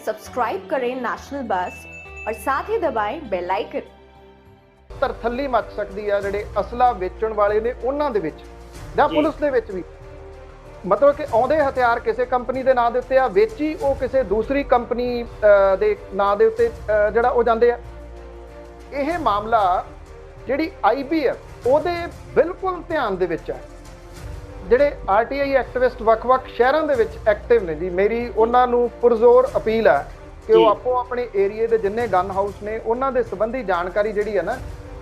Subscribe करें national बस और साथ ही दबाएं बेल आइकन। ਤਰਥੱਲੀ ਮੱਚ ਸਕਦੀ ਆ ਜਿਹੜੇ ਅਸਲਾ ਵੇਚਣ ਵਾਲੇ ਨੇ ਉਹਨਾਂ ਦੇ ਵਿੱਚ ਜਾਂ ਪੁਲਿਸ ਦੇ ਵਿੱਚ ਵੀ। ਮਤਲਬ ਕਿ ਆਉਂਦੇ ਹਥਿਆਰ ਕਿਸੇ ਕੰਪਨੀ ਦੇ ਨਾਂ ਦੇ ਉੱਤੇ ਆ, ਵੇਚੀ ਉਹ ਕਿਸੇ ਦੂਸਰੀ ਕੰਪਨੀ ਦੇ ਨਾਂ ਦੇ ਉੱਤੇ ਜਿਹੜਾ ਉਹ ਜਾਂਦੇ ਆ। ਇਹ ਮਾਮਲਾ ਜਿਹੜੀ ਆਈਬੀ ਆ ਉਹਦੇ ਬਿਲਕੁਲ ਧਿਆਨ ਦੇ ਵਿੱਚ ਹੈ। ਜਿਹੜੇ ਆਰਟੀਆਈ ਐਕਟਿਵਿਸਟ ਵੱਖ-ਵੱਖ ਸ਼ਹਿਰਾਂ ਦੇ ਵਿੱਚ ਐਕਟਿਵ ਨੇ ਜੀ, ਮੇਰੀ ਉਹਨਾਂ ਨੂੰ ਪੁਰਜ਼ੋਰ ਅਪੀਲ ਹੈ ਕਿ ਉਹ ਆਪੋ ਆਪਣੇ ਏਰੀਏ ਦੇ ਜਿੰਨੇ ਗਨ ਹਾਊਸ ਨੇ ਉਹਨਾਂ ਦੇ ਸੰਬੰਧੀ ਜਾਣਕਾਰੀ ਜਿਹੜੀ ਹੈ ਨਾ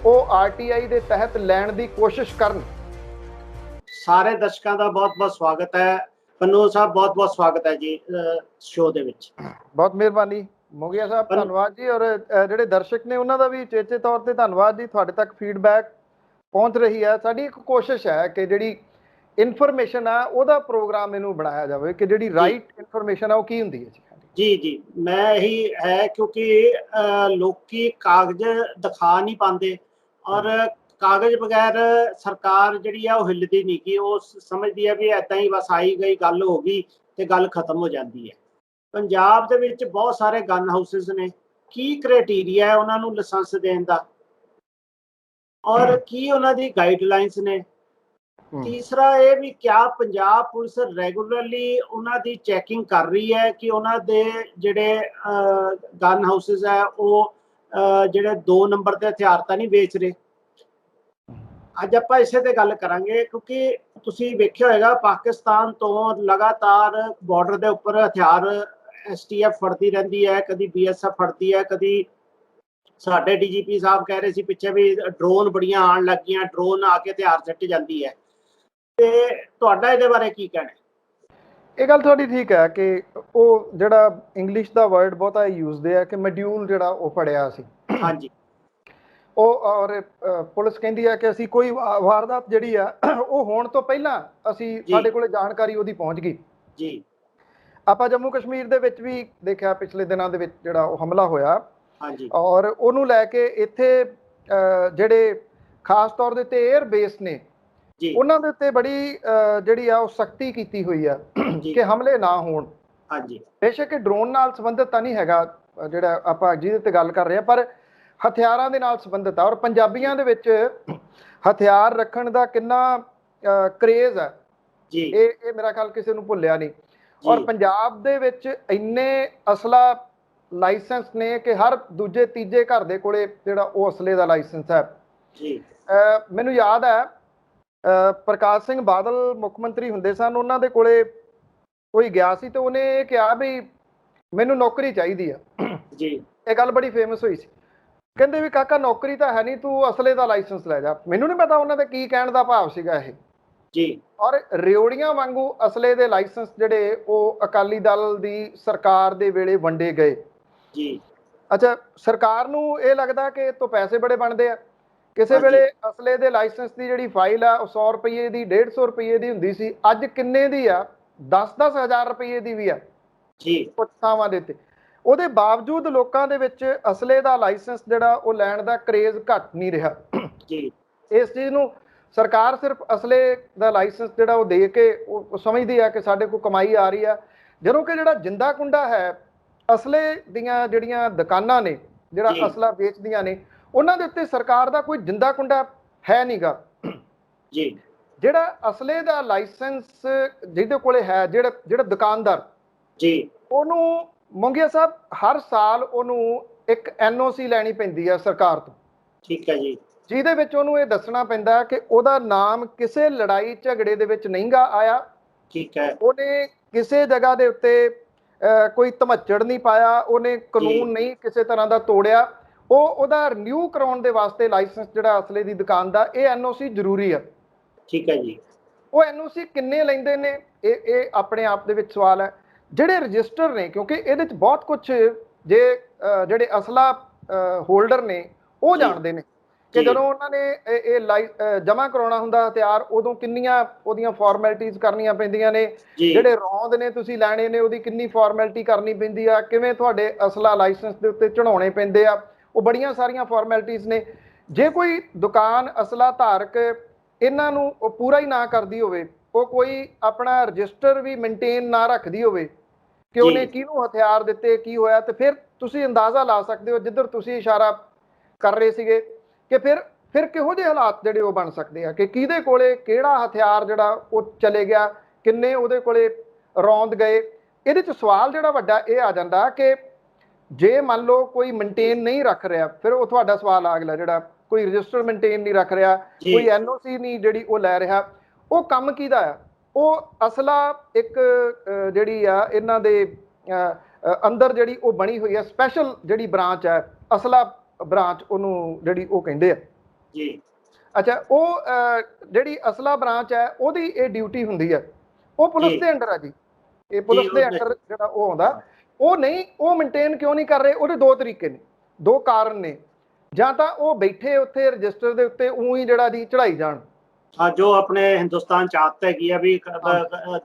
ਉਹ ਆਰਟੀਆਈ ਦੇ ਤਹਿਤ ਲੈਣ ਦੀ ਕੋਸ਼ਿਸ਼ ਕਰਨ। ਸਾਰੇ ਦਰਸ਼ਕਾਂ ਦਾ ਬਹੁਤ-ਬਹੁਤ ਸਵਾਗਤ ਹੈ। ਪੰਨੂ ਸਾਹਿਬ ਬਹੁਤ-ਬਹੁਤ ਸਵਾਗਤ ਹੈ ਜੀ ਸ਼ੋਅ ਦੇ ਵਿੱਚ। ਬਹੁਤ ਮਿਹਰਬਾਨੀ ਮੋਗੀਆ ਸਾਹਿਬ, ਧੰਨਵਾਦ ਜੀ। ਔਰ ਜਿਹੜੇ ਦਰਸ਼ਕ ਨੇ ਉਹਨਾਂ ਦਾ ਵੀ ਚੇਚੇ ਤੌਰ ਤੇ ਧੰਨਵਾਦ ਜੀ, ਤੁਹਾਡੇ ਤੱਕ ਫੀਡਬੈਕ ਪਹੁੰਚ ਰਹੀ ਹੈ। ਸਾਡੀ ਇੱਕ ਕੋਸ਼ਿਸ਼ ਹੈ ਕਿ ਜਿਹੜੀ ਇਨਫੋਰਮੇਸ਼ਨ ਆ ਉਹਦਾ ਪ੍ਰੋਗਰਾਮ ਇਹਨੂੰ ਬਣਾਇਆ ਜਾਵੇ ਕਿ ਜਿਹੜੀ ਰਾਈਟ ਇਨਫੋਰਮੇਸ਼ਨ ਆ ਉਹ ਕੀ ਹੁੰਦੀ ਹੈ ਜੀ। ਜੀ ਮੈਂ ਇਹੀ ਹੈ ਕਿਉਂਕਿ ਲੋਕੀ ਕਾਗਜ਼ ਦਿਖਾ ਨਹੀਂ ਪਾਉਂਦੇ ਔਰ ਕਾਗਜ਼ ਬਗੈਰ ਸਰਕਾਰ ਜਿਹੜੀ ਆ ਉਹ ਹਿੱਲਦੀ ਨਹੀਂ ਗੀ। ਉਹ ਸਮਝਦੀ ਹੈ ਵੀ ਏਦਾਂ ਹੀ ਬਸ ਆਈ ਗਈ ਗੱਲ ਹੋ ਗਈ ਤੇ ਗੱਲ ਖਤਮ ਹੋ ਜਾਂਦੀ ਹੈ। ਪੰਜਾਬ ਦੇ ਵਿੱਚ ਬਹੁਤ ਸਾਰੇ ਗਨ ਹਾਊਸਿਸ ਨੇ। ਕੀ ਕ੍ਰਾਈਟੇਰੀਆ ਹੈ ਉਹਨਾਂ ਨੂੰ ਲਾਇਸੈਂਸ ਦੇਣ ਦਾ ਔਰ ਕੀ ਉਹਨਾਂ ਦੀ ਗਾਈਡਲਾਈਨਸ ਨੇ? ਤੀਸਰਾ ਇਹ ਵੀ ਕਿਆ ਪੰਜਾਬ ਪੁਲਿਸ ਰੈਗੂਲਰਲੀ ਉਹਨਾਂ ਦੀ ਚੈਕਿੰਗ ਕਰ ਰਹੀ ਹੈ ਕਿ ਉਹਨਾਂ ਦੇ ਜਿਹੜੇ ਗਨ ਹਾਊਸਿਸ ਹੈ ਉਹ ਜਿਹੜੇ 2 ਨੰਬਰ ਦੇ ਹਥਿਆਰ ਤਾਂ ਨਹੀਂ ਵੇਚ ਰਹੇ। ਅੱਜ ਆਪਾਂ ਇਸੇ ਤੇ ਗੱਲ ਕਰਾਂਗੇ ਕਿਉਂਕਿ ਤੁਸੀਂ ਵੇਖਿਆ ਹੋਏਗਾ ਪਾਕਿਸਤਾਨ ਤੋਂ ਲਗਾਤਾਰ ਬਾਰਡਰ ਦੇ ਉੱਪਰ ਹਥਿਆਰ ਐਸਟੀਐਫ ਫੜਦੀ ਰਹਿੰਦੀ ਹੈ, ਕਦੀ ਬੀਐਸਐਫ ਫੜਦੀ ਹੈ, ਕਦੀ ਸਾਡੇ ਡੀਜੀਪੀ ਸਾਹਿਬ ਕਹਿ ਰਹੇ ਸੀ ਪਿੱਛੇ ਵੀ ਡਰੋਨ ਬੜੀਆਂ ਆਉਣ ਲੱਗ ਗਈਆਂ, ਡਰੋਨ ਆ ਕੇ ਹਥਿਆਰ ਸਿੱਟ ਜਾਂਦੀ ਹੈ। ਤੇ ਤੁਹਾਡਾ ਇਹਦੇ ਬਾਰੇ ਕੀ ਕਹਿਣਾ? ਇਹ ਗੱਲ ਤੁਹਾਡੀ ਠੀਕ ਹੈ ਕਿ ਉਹ ਜਿਹੜਾ ਇੰਗਲਿਸ਼ ਦਾ ਵਰਡ ਬਹੁਤਾ ਯੂਜ਼ਦੇ ਆ ਕਿ ਮੋਡਿਊਲ ਜਿਹੜਾ ਉਹ ਫੜਿਆ ਸੀ। ਹਾਂਜੀ। ਉਹ ਔਰ ਪੁਲਿਸ ਕਹਿੰਦੀ ਹੈ ਕਿ ਅਸੀਂ ਕੋਈ ਵਾਰਦਾਤ ਜਿਹੜੀ ਆ ਉਹ ਹੋਣ ਤੋਂ ਪਹਿਲਾਂ ਸਾਡੇ ਕੋਲੇ ਜਾਣਕਾਰੀ ਉਹਦੀ ਪਹੁੰਚ ਗਈ ਜੀ। ਆਪਾਂ ਜੰਮੂ ਕਸ਼ਮੀਰ ਦੇ ਵਿੱਚ ਵੀ ਦੇਖਿਆ ਪਿਛਲੇ ਦਿਨਾਂ ਦੇ ਵਿੱਚ ਜਿਹੜਾ ਉਹ ਹਮਲਾ ਹੋਇਆ। ਹਾਂਜੀ। ਔਰ ਉਹਨੂੰ ਲੈ ਕੇ ਇੱਥੇ ਜਿਹੜੇ ਖਾਸ ਤੌਰ ਦੇ ਉੱਤੇ 에ਅਰ ਬੇਸ ਨੇ ਉਹਨਾਂ ਦੇ ਉੱਤੇ ਬੜੀ ਜਿਹੜੀ ਆ ਉਹ ਸਖਤੀ ਕੀਤੀ ਹੋਈ ਆ ਕਿ ਹਮਲੇ ਨਾ ਹੋਣ। ਹਾਂਜੀ। ਬੇਸ਼ੱਕ ਡਰੋਨ ਨਾਲ ਸੰਬੰਧਿਤ ਤਾਂ ਨਹੀਂ ਹੈਗਾ ਜਿਹੜਾ ਆਪਾਂ ਜਿਹਦੇ ਤੇ ਗੱਲ ਕਰ ਰਹੇ ਆ, ਪਰ ਹਥਿਆਰਾਂ ਦੇ ਨਾਲ ਸੰਬੰਧਿਤ ਆ। ਔਰ ਪੰਜਾਬੀਆਂ ਦੇ ਵਿੱਚ ਹਥਿਆਰ ਰੱਖਣ ਦਾ ਕਿੰਨਾ ਕਰੇਜ਼ ਹੈ ਇਹ ਮੇਰਾ ਖਿਆਲ ਕਿਸੇ ਨੂੰ ਭੁੱਲਿਆ ਨਹੀਂ। ਔਰ ਪੰਜਾਬ ਦੇ ਵਿੱਚ ਇੰਨੇ ਅਸਲਾ ਲਾਇਸੈਂਸ ਨੇ ਕਿ ਹਰ ਦੂਜੇ ਤੀਜੇ ਘਰ ਦੇ ਕੋਲੇ ਜਿਹੜਾ ਉਹ ਅਸਲੇ ਦਾ ਲਾਇਸੈਂਸ ਹੈ। ਮੈਨੂੰ ਯਾਦ ਹੈ ਪ੍ਰਕਾਸ਼ ਸਿੰਘ ਬਾਦਲ ਮੁੱਖ ਮੰਤਰੀ ਹੁੰਦੇ ਸਨ, ਉਹਨਾਂ ਦੇ ਕੋਲੇ ਕੋਈ ਗਿਆ ਸੀ ਤੇ ਉਹਨੇ ਇਹ ਕਿਹਾ ਵੀ ਮੈਨੂੰ ਨੌਕਰੀ ਚਾਹੀਦੀ ਆ ਜੀ। ਇਹ ਗੱਲ ਬੜੀ ਫੇਮਸ ਹੋਈ ਸੀ। ਕਹਿੰਦੇ ਵੀ ਕਾਕਾ ਨੌਕਰੀ ਤਾਂ ਹੈ ਨਹੀਂ, ਤੂੰ ਅਸਲੇ ਦਾ ਲਾਇਸੈਂਸ ਲੈ ਜਾ। ਮੈਨੂੰ ਨਹੀਂ ਪਤਾ ਉਹਨਾਂ ਦੇ ਕੀ ਕਹਿਣ ਦਾ ਭਾਵ ਸੀਗਾ ਇਹ ਜੀ। ਔਰ ਰਿਓੜੀਆਂ ਵਾਂਗੂ ਅਸਲੇ ਦੇ ਲਾਇਸੈਂਸ ਜਿਹੜੇ ਉਹ ਅਕਾਲੀ ਦਲ ਦੀ ਸਰਕਾਰ ਦੇ ਵੇਲੇ ਵੰਡੇ ਗਏ ਜੀ। ਅੱਛਾ, ਸਰਕਾਰ ਨੂੰ ਇਹ ਲੱਗਦਾ ਕਿ ਇਹ ਤੋਂ ਪੈਸੇ ਬੜੇ ਬਣਦੇ ਆ। ਕਿਸੇ ਵੇਲੇ ਅਸਲੇ ਦੇ ਲਾਇਸੈਂਸ ਦੀ ਜਿਹੜੀ ਫਾਈਲ ਆ ਉਹ 100 ਰੁਪਏ ਦੀ 150 ਰੁਪਏ ਦੀ ਹੁੰਦੀ ਸੀ, ਅੱਜ ਕਿੰਨੇ ਦੀ ਆ? 10-10 ਹਜ਼ਾਰ ਰੁਪਏ ਦੀ ਵੀ ਆ ਜੀ ਕੁਝ ਥਾਵਾਂ ਦੇ ਉੱਤੇ। ਉਹਦੇ ਬਾਵਜੂਦ ਲੋਕਾਂ ਦੇ ਵਿੱਚ ਅਸਲੇ ਦਾ ਲਾਇਸੈਂਸ ਜਿਹੜਾ ਉਹ ਲੈਣ ਦਾ ਕਰੇਜ਼ ਘੱਟ ਨਹੀਂ ਰਿਹਾ ਜੀ। ਇਸ ਚੀਜ਼ ਨੂੰ ਸਰਕਾਰ ਸਿਰਫ ਅਸਲੇ ਦਾ ਲਾਇਸੈਂਸ ਜਿਹੜਾ ਉਹ ਦੇ ਕੇ ਉਹ ਸਮਝਦੀ ਆ ਕਿ ਸਾਡੇ ਕੋਲ ਕਮਾਈ ਆ ਰਹੀ ਆ, ਜਦੋਂ ਕਿ ਜਿਹੜਾ ਜਿੰਦਾ ਕੁੰਡਾ ਹੈ ਅਸਲੇ ਦੀਆਂ ਜਿਹੜੀਆਂ ਦੁਕਾਨਾਂ ਨੇ ਜਿਹੜਾ ਅਸਲਾ ਵੇਚਦੀਆਂ ਨੇ ਉਹਨਾਂ ਦੇ ਉੱਤੇ ਸਰਕਾਰ ਦਾ ਕੋਈ ਜਿੰਦਾ ਕੁੰਡਾ ਹੈ ਨਹੀਂਗਾ ਜੀ। ਜਿਹੜਾ ਅਸਲੇ ਦਾ ਲਾਇਸੈਂਸ ਜਿਹਦੇ ਕੋਲੇ ਹੈ ਜਿਹੜਾ ਦੁਕਾਨਦਾਰ ਜੀ, ਉਹਨੂੰ ਮੰਗਿਆ ਸਾਹਿਬ ਹਰ ਸਾਲ ਉਹਨੂੰ ਇੱਕ NOC ਲੈਣੀ ਪੈਂਦੀ ਹੈ ਸਰਕਾਰ ਤੋਂ। ਠੀਕ ਹੈ ਜੀ। ਜਿਹਦੇ ਵਿੱਚ ਉਹਨੂੰ ਇਹ ਦੱਸਣਾ ਪੈਂਦਾ ਕਿ ਉਹਦਾ ਨਾਮ ਕਿਸੇ ਲੜਾਈ ਝਗੜੇ ਦੇ ਵਿੱਚ ਨਹੀਂਗਾ ਆਇਆ। ਠੀਕ ਹੈ। ਉਹਨੇ ਕਿਸੇ ਜਗ੍ਹਾ ਦੇ ਉੱਤੇ ਕੋਈ ਧਮੱਚੜ ਨਹੀਂ ਪਾਇਆ, ਉਹਨੇ ਕਾਨੂੰਨ ਨਹੀਂ ਕਿਸੇ ਤਰ੍ਹਾਂ ਦਾ ਤੋੜਿਆ। ਉਹਦਾ ਰਿਨਿਊ ਕਰਾਉਣ ਦੇ ਵਾਸਤੇ ਲਾਇਸੈਂਸ ਜਿਹੜਾ ਅਸਲੇ ਦੀ ਦੁਕਾਨ ਦਾ ਇਹ NOC ਜ਼ਰੂਰੀ ਆ। ਠੀਕ ਹੈ ਜੀ। ਉਹ NOC ਕਿੰਨੇ ਲੈਂਦੇ ਨੇ ਇਹ ਆਪਣੇ ਆਪ ਦੇ ਵਿੱਚ ਸਵਾਲ ਹੈ। ਜਿਹੜੇ ਰਜਿਸਟਰ ਨੇ, ਕਿਉਂਕਿ ਇਹਦੇ ਚ ਬਹੁਤ ਕੁਝ ਜਿਹੜੇ ਅਸਲਾ ਹੋਲਡਰ ਨੇ ਉਹ ਜਾਣਦੇ ਨੇ ਕਿ ਜਦੋਂ ਉਹਨਾਂ ਨੇ ਇਹ ਜਮ੍ਹਾਂ ਕਰਾਉਣਾ ਹੁੰਦਾ ਹਥਿਆਰ ਉਦੋਂ ਕਿੰਨੀਆਂ ਉਹਦੀਆਂ ਫਾਰਮੈਲਿਟੀਜ਼ ਕਰਨੀਆਂ ਪੈਂਦੀਆਂ ਨੇ। ਜਿਹੜੇ ਰੌਂਦ ਨੇ ਤੁਸੀਂ ਲੈਣੇ ਨੇ ਉਹਦੀ ਕਿੰਨੀ ਫਾਰਮੈਲਿਟੀ ਕਰਨੀ ਪੈਂਦੀ ਆ, ਕਿਵੇਂ ਤੁਹਾਡੇ ਅਸਲਾ ਲਾਇਸੈਂਸ ਦੇ ਉੱਤੇ ਚੜਾਉਣੇ ਪੈਂਦੇ ਆ, ਉਹ ਬੜੀਆਂ ਸਾਰੀਆਂ ਫਾਰਮੈਲਿਟੀਜ਼ ਨੇ। ਜੇ ਕੋਈ ਦੁਕਾਨ ਅਸਲਾ ਧਾਰਕ ਇਹਨਾਂ ਨੂੰ ਉਹ ਪੂਰਾ ਹੀ ਨਾ ਕਰਦੀ ਹੋਵੇ, ਉਹ ਕੋਈ ਆਪਣਾ ਰਜਿਸਟਰ ਵੀ ਮੇਨਟੇਨ ਨਾ ਰੱਖਦੀ ਹੋਵੇ, ਕਿ ਉਹਨੇ ਕਿਹਨੂੰ ਹਥਿਆਰ ਦਿੱਤੇ, ਕੀ ਹੋਇਆ, ਤੇ ਫਿਰ ਤੁਸੀਂ ਅੰਦਾਜ਼ਾ ਲਾ ਸਕਦੇ ਹੋ ਜਿੱਧਰ ਤੁਸੀਂ ਇਸ਼ਾਰਾ ਕਰ ਰਹੇ ਸੀਗੇ ਕਿ ਫਿਰ ਕਿਹੋ ਜਿਹੇ ਹਾਲਾਤ ਜਿਹੜੇ ਉਹ ਬਣ ਸਕਦੇ ਆ, ਕਿ ਕਿਹਦੇ ਕੋਲੇ ਕਿਹੜਾ ਹਥਿਆਰ ਜਿਹੜਾ ਉਹ ਚਲੇ ਗਿਆ, ਕਿੰਨੇ ਉਹਦੇ ਕੋਲੇ ਰੌਂਦ ਗਏ। ਇਹਦੇ 'ਚ ਸਵਾਲ ਜਿਹੜਾ ਵੱਡਾ ਇਹ ਆ ਜਾਂਦਾ ਕਿ ਜੇ ਮੰਨ ਲਓ ਕੋਈ ਮੇਨਟੇਨ ਨਹੀਂ ਰੱਖ ਰਿਹਾ, ਫਿਰ ਉਹ ਤੁਹਾਡਾ ਸਵਾਲ ਆ ਗਿਆ ਜਿਹੜਾ ਕੋਈ ਰਜਿਸਟਰ ਮੇਨਟੇਨ ਨਹੀਂ ਰੱਖ ਰਿਹਾ, ਕੋਈ NOC ਨਹੀਂ ਜਿਹੜੀ ਉਹ ਲੈ ਰਿਹਾ, ਉਹ ਕੰਮ ਕਿਹਦਾ ਆ? ਉਹ ਅਸਲਾ ਇੱਕ ਜਿਹੜੀ ਆ ਇਹਨਾਂ ਦੇ ਅੰਦਰ ਜਿਹੜੀ ਉਹ ਬਣੀ ਹੋਈ ਹੈ ਸਪੈਸ਼ਲ ਜਿਹੜੀ ਬ੍ਰਾਂਚ ਹੈ, ਅਸਲਾ ਬ੍ਰਾਂਚ ਉਹਨੂੰ ਜਿਹੜੀ ਉਹ ਕਹਿੰਦੇ ਆ ਜੀ। ਅੱਛਾ, ਉਹ ਜਿਹੜੀ ਅਸਲਾ ਬ੍ਰਾਂਚ ਹੈ ਉਹਦੀ ਇਹ ਡਿਊਟੀ ਹੁੰਦੀ ਹੈ, ਉਹ ਪੁਲਿਸ ਦੇ ਅੰਡਰ ਆ ਜੀ। ਇਹ ਪੁਲਿਸ ਦੇ ਅੰਡਰ ਜਿਹੜਾ ਉਹ ਆਉਂਦਾ, ਉਹ ਨਹੀਂ, ਉਹ ਮੇਨਟੇਨ ਕਿਉਂ ਨਹੀਂ ਕਰ ਰਹੇ? ਉਹਦੇ ਦੋ ਤਰੀਕੇ ਨੇ, ਦੋ ਕਾਰਨ ਨੇ। ਜਾਂ ਤਾਂ ਉਹ ਬੈਠੇ ਉੱਥੇ ਰਜਿਸਟਰ ਦੇ ਉੱਤੇ ਉਹੀ ਜਿਹੜਾ ਦੀ ਚੜਾਈ ਜਾਣ, ਹਾਂ, ਜੋ ਆਪਣੇ ਹਿੰਦੁਸਤਾਨ ਚ ਆਦਤ ਹੈਗੀ ਆ ਵੀ